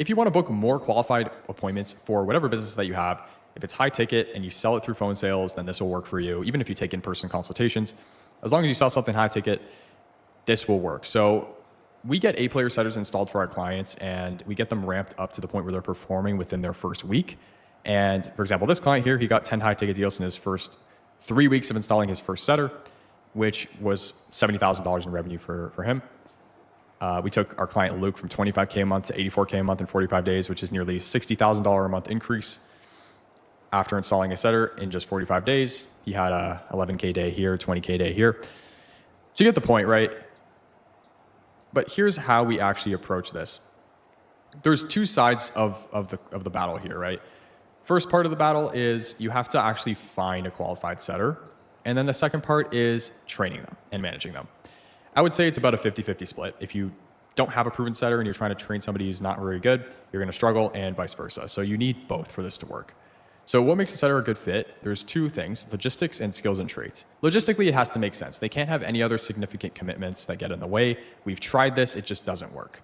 If you want to book more qualified appointments for whatever business that you have, if it's high ticket and you sell it through phone sales, then this will work for you. Even if you take in-person consultations, as long as you sell something high ticket, this will work. So we get A-player setters installed for our clients and we get them ramped up to the point where they're performing within their first week. And for example, this client here, he got 10 high ticket deals in his first 3 weeks of installing his first setter, which was $70,000 in revenue for him. We took our client Luke from $25K a month to $84K a month in 45 days, which is nearly $60,000 a month increase. After installing a setter in just 45 days, he had a 11K day here, 20K day here. So you get the point, right? But here's how we actually approach this. There's two sides of the battle here, right? First part of the battle is you have to actually find a qualified setter. And then the second part is training them and managing them. I would say it's about a 50-50 split. If you don't have a proven setter and you're trying to train somebody who's not very good, you're going to struggle, and vice versa. So you need both for this to work. So what makes a setter a good fit? There's two things: logistics and skills and traits. Logistically, it has to make sense. They can't have any other significant commitments that get in the way. We've tried this, it just doesn't work.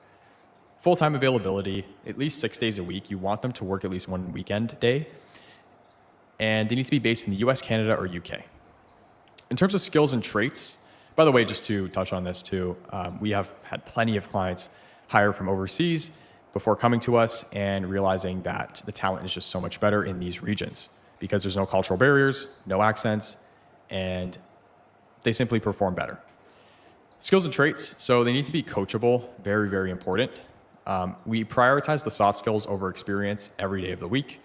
Full-time availability, at least 6 days a week. You want them to work at least one weekend day. And they need to be based in the US, Canada, or UK. In terms of skills and traits, by the way, just to touch on this too, we have had plenty of clients hire from overseas before coming to us and realizing that the talent is just so much better in these regions because there's no cultural barriers, no accents, and they simply perform better. Skills and traits, so they need to be coachable, very, very important. We prioritize the soft skills over experience every day of the week.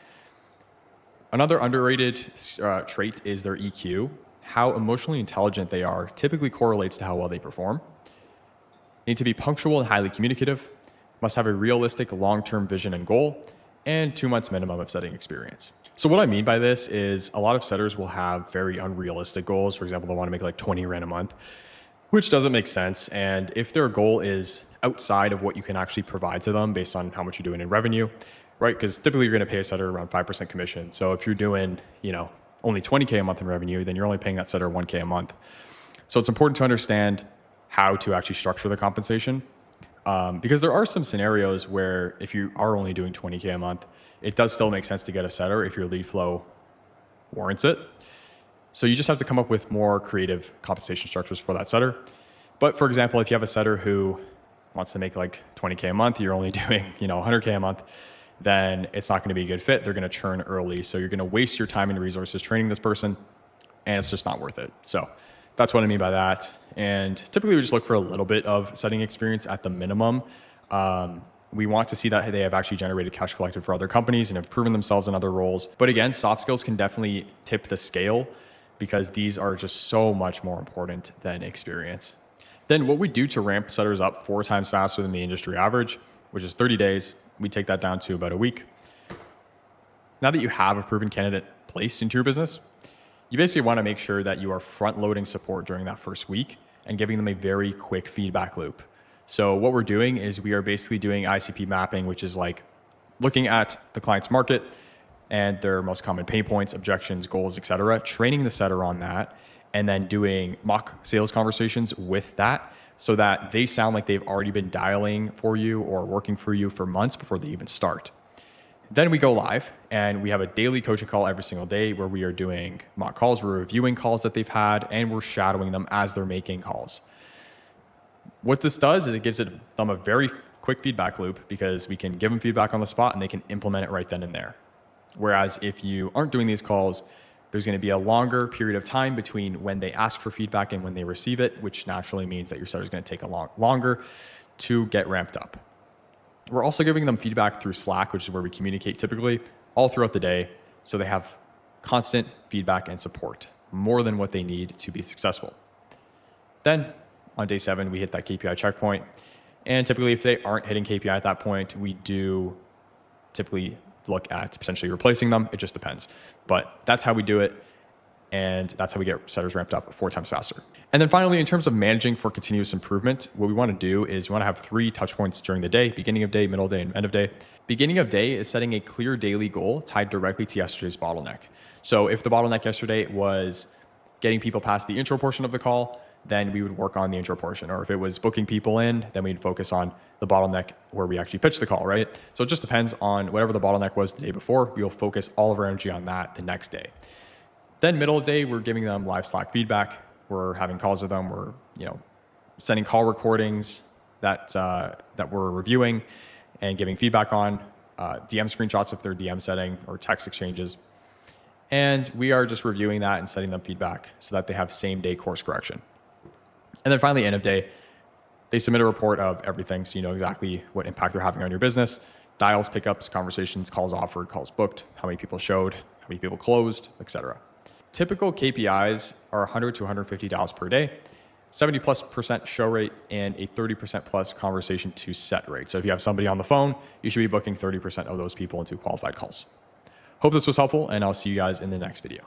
Another underrated trait is their EQ. How emotionally intelligent they are typically correlates to how well they perform. They need to be punctual and highly communicative, must have a realistic long-term vision and goal, and 2 months minimum of setting experience. So what I mean by this is a lot of setters will have very unrealistic goals. For example, they'll want to make like 20 grand a month, which doesn't make sense. And if their goal is outside of what you can actually provide to them based on how much you're doing in revenue, right? Because typically you're going to pay a setter around 5% commission. So if you're doing, only 20K a month in revenue, then you're only paying that setter 1K a month. So it's important to understand how to actually structure the compensation. Because there are some scenarios where if you are only doing 20K a month, it does still make sense to get a setter if your lead flow warrants it. So you just have to come up with more creative compensation structures for that setter. But for example, if you have a setter who wants to make like 20K a month, you're only doing 100K a month, then it's not going to be a good fit. They're going to churn early. So you're going to waste your time and resources training this person, and it's just not worth it. So that's what I mean by that. And typically we just look for a little bit of setting experience at the minimum. We want to see that they have actually generated cash collected for other companies and have proven themselves in other roles. But again, soft skills can definitely tip the scale because these are just so much more important than experience. Then what we do to ramp setters up 4 times faster than the industry average, which is 30 days, we take that down to about a week. Now that you have a proven candidate placed into your business, you basically want to make sure that you are front-loading support during that first week and giving them a very quick feedback loop. So what we're doing is we are basically doing ICP mapping, which is like looking at the client's market and their most common pain points, objections, goals, etc., training the setter on that, and then doing mock sales conversations with that so that they sound like they've already been dialing for you or working for you for months before they even start. Then we go live and we have a daily coaching call every single day where we are doing mock calls, we're reviewing calls that they've had, and we're shadowing them as they're making calls. What this does is it gives them a very quick feedback loop because we can give them feedback on the spot and they can implement it right then and there. Whereas if you aren't doing these calls, there's going to be a longer period of time between when they ask for feedback and when they receive it, which naturally means that your setter is going to take a lot longer to get ramped up. We're also giving them feedback through Slack, which is where we communicate typically all throughout the day. So they have constant feedback and support, more than what they need to be successful. Then on day 7, we hit that KPI checkpoint. And typically if they aren't hitting KPI at that point, we do typically look at potentially replacing them. It just depends. But that's how we do it. And that's how we get setters ramped up 4 times faster. And then finally, in terms of managing for continuous improvement, what we want to do is we want to have 3 touch points during the day: beginning of day, middle of day, and end of day. Beginning of day is setting a clear daily goal tied directly to yesterday's bottleneck. So if the bottleneck yesterday was getting people past the intro portion of the call, then we would work on the intro portion. Or if it was booking people in, then we'd focus on the bottleneck where we actually pitch the call, right? So it just depends on whatever the bottleneck was the day before. We will focus all of our energy on that the next day. Then middle of the day, we're giving them live Slack feedback. We're having calls with them. We're sending call recordings that we're reviewing and giving feedback on, DM screenshots if they're DM setting, or text exchanges. And we are just reviewing that and sending them feedback so that they have same day course correction. And then finally, end of day, they submit a report of everything so you know exactly what impact they're having on your business: dials, pickups, conversations, calls offered, calls booked, how many people showed, how many people closed, etc. Typical KPIs are 100 to 150 dials per day, 70+% show rate, and a 30% plus conversation to set rate. So if you have somebody on the phone, you should be booking 30% of those people into qualified calls. Hope this was helpful, and I'll see you guys in the next video.